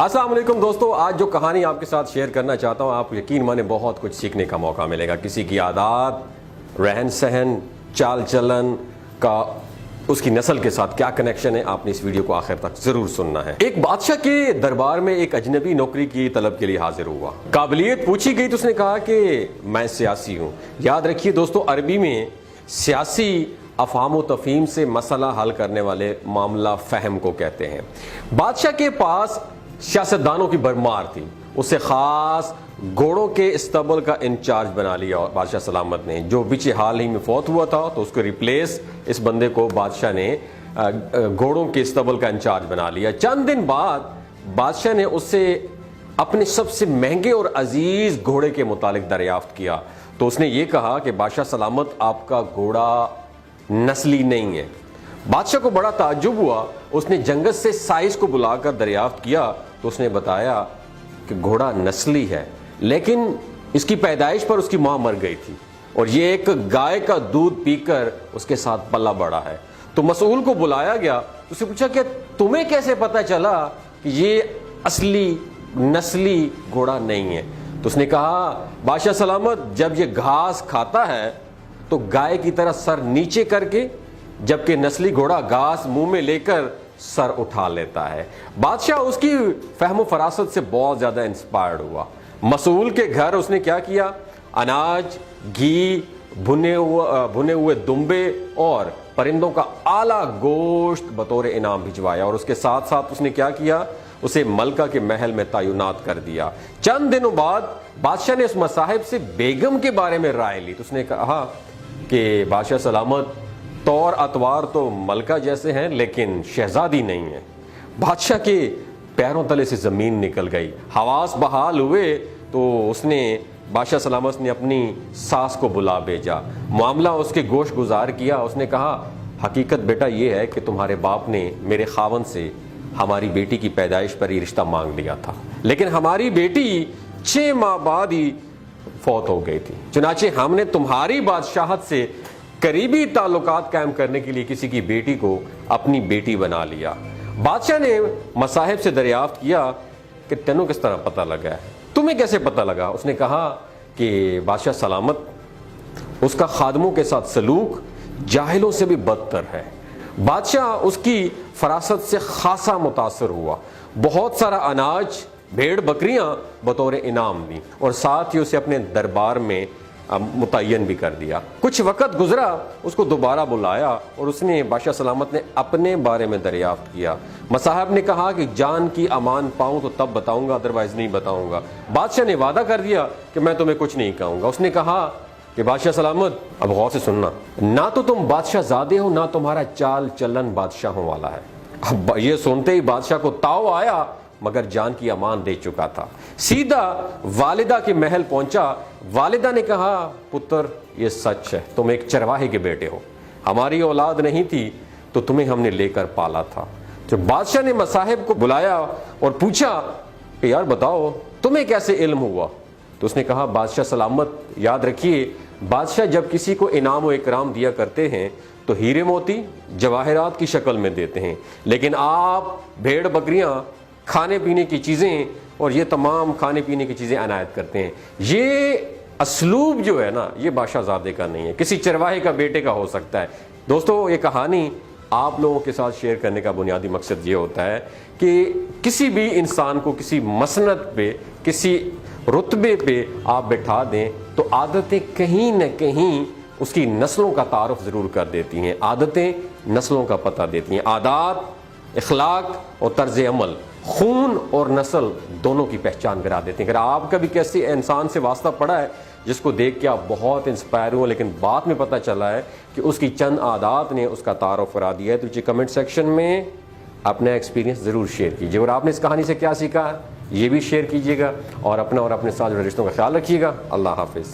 अस्सलाम वालेकुम दोस्तों, आज जो कहानी आपके साथ शेयर करना चाहता हूँ, आप यकीन माने बहुत कुछ सीखने का मौका मिलेगा। किसी की आदत, रहन सहन, चाल चलन का उसकी नस्ल के साथ क्या कनेक्शन है, आपने इस वीडियो को आखिर तक जरूर सुनना है। एक बादशाह के दरबार में एक अजनबी नौकरी की तलब के लिए हाजिर हुआ। काबिलियत पूछी गई तो उसने कहा कि मैं सियासी हूँ। याद रखिए दोस्तों, अरबी में सियासी अफहाम व तफहीम से मसला हल करने वाले मामला फहम को कहते हैं। बादशाह के पास सियासतदानों की भरमार थी। उसे खास घोड़ों के इस्तबल का इंचार्ज बना लिया बादशाह सलामत ने, जो बीच हाल ही में फौत हुआ था, तो उसको रिप्लेस इस बंदे को बादशाह ने घोड़ों के इस्तबल का इंचार्ज बना लिया। चंद दिन बाद बादशाह ने उससे अपने सबसे महंगे और अजीज घोड़े के मुतालिक दरियाफ्त किया। तो उसने ये कहा कि बादशाह सलामत, आपका घोड़ा नस्ली नहीं है। बादशाह को बड़ा ताज्जुब हुआ। उसने जंगत से साइज को बुलाकर दरियाफ्त किया तो उसने बताया कि घोड़ा नस्ली है, लेकिन इसकी पैदाइश पर उसकी मां मर गई थी और ये एक गाय का दूध पीकर उसके साथ पला बड़ा है। तो मसूल को बुलाया गया, उससे पूछा कि तुम्हें कैसे पता चला कि ये असली नस्ली घोड़ा नहीं है? तो उसने कहा, बादशाह सलामत, जब ये घास खाता है तो गाय की तरह सर नीचे करके, जबकि नस्ली घोड़ा घास मुंह में लेकर सर उठा लेता है। बादशाह उसकी फहम फरासत से बहुत ज्यादा इंस्पायर्ड हुआ। मसूल के घर उसने क्या किया, अनाज, घी, भुने हुए दुम्बे और परिंदों का आला गोश्त बतौर इनाम भिजवाया और उसके साथ साथ उसने क्या किया, उसे मलका के महल में तैनात कर दिया। चंद दिनों बाद बादशाह ने उस मसाहिब से बेगम के बारे में राय ली। तो उसने कहा कि बादशाह सलामत, तौर अतवार तो मलका जैसे हैं लेकिन शहजादी नहीं है। बादशाह के पैरों तले से जमीन निकल गई, हवास बहाल हुए। तो उसने बादशाह सलामत ने अपनी सास को बुला भेजा, मामला उसके गोश गुजार किया। उसने कहा, हकीकत बेटा ये है कि तुम्हारे बाप ने मेरे खावन से हमारी बेटी की पैदाइश पर ही रिश्ता मांग लिया था, लेकिन हमारी बेटी 6 माह बाद ही फौत हो गई थी। चुनाचे हमने तुम्हारी बादशाहत से करीबी ताल्लुकात कायम करने के लिए किसी की बेटी को अपनी बेटी बना लिया। बादशाह ने मसाहिब से दरियाफ्त किया कि तेनों किस तरह पता लगा है, तुम्हें कैसे पता लगा? उसने कहा कि बादशाह सलामत, उसका खादमों के साथ सलूक जाहिलों से भी बदतर है। बादशाह उसकी फरासत से खासा मुतासर हुआ। बहुत सारा अनाज, भेड़ बकरियां बतौर इनाम दी और साथ ही उसे अपने दरबार में मुतय्यन भी कर दिया। कुछ वक्त गुजरा, उसको दोबारा बुलाया और उसने बादशाह सलामत ने अपने बारे में दरियाफ्त किया। मसाहब ने कहा कि जान की अमान पाऊं तो तब बताऊंगा, अदरवाइज नहीं बताऊंगा। बादशाह ने वादा कर दिया कि मैं तुम्हें कुछ नहीं कहूंगा। उसने कहा कि बादशाह सलामत, अब गौर से सुनना, ना तो तुम बादशाह ज़ादे हो, ना तुम्हारा चाल चलन बादशाहों वाला है। अब ये सुनते ही बादशाह को ताव आया, मगर जान की अमान दे चुका था। सीधा वालिदा के महल पहुंचा। वालिदा ने कहा, पुत्र ये सच है, तुम एक चरवाहे के बेटे हो, हमारी औलाद नहीं थी तो तुम्हें हमने लेकर पाला था। तो बादशाह ने मसाहिब को बुलाया और पूछा कि यार बताओ, तुम्हें कैसे इल्म हुआ? तो उसने कहा, बादशाह सलामत, याद रखिए, बादशाह जब किसी को इनाम व इकराम दिया करते हैं तो हीरे मोती जवाहरात की शक्ल में देते हैं, लेकिन आप भेड़ बकरियां, खाने पीने की चीज़ें और ये तमाम खाने पीने की चीज़ें अनायत करते हैं। ये असलूब जो है ना, ये बादशाहज़ादे का नहीं है, किसी चरवाहे का बेटे का हो सकता है। दोस्तों, ये कहानी आप लोगों के साथ शेयर करने का बुनियादी मकसद ये होता है कि किसी भी इंसान को किसी मसनद पे, किसी रुतबे पे आप बैठा दें तो आदतें कहीं न कहीं उसकी नस्लों का तारुफ ज़रूर कर देती हैं। आदतें नस्लों का पता देती हैं। आदात, इखलाक और तर्ज अमल खून और नस्ल दोनों की पहचान करा देते हैं। अगर आपका भी किसी इंसान से वास्ता पड़ा है जिसको देख के आप बहुत इंस्पायर हुए, लेकिन बाद में पता चला है कि उसकी चंद आदात ने उसका तारुफ करा दिया है, तो नीचे कमेंट सेक्शन में अपना एक्सपीरियंस ज़रूर शेयर कीजिए। और आपने इस कहानी से क्या सीखा, ये भी शेयर कीजिएगा और अपना और अपने साथ जुड़े रिश्तों का ख्याल रखिएगा। अल्लाह हाफिज़।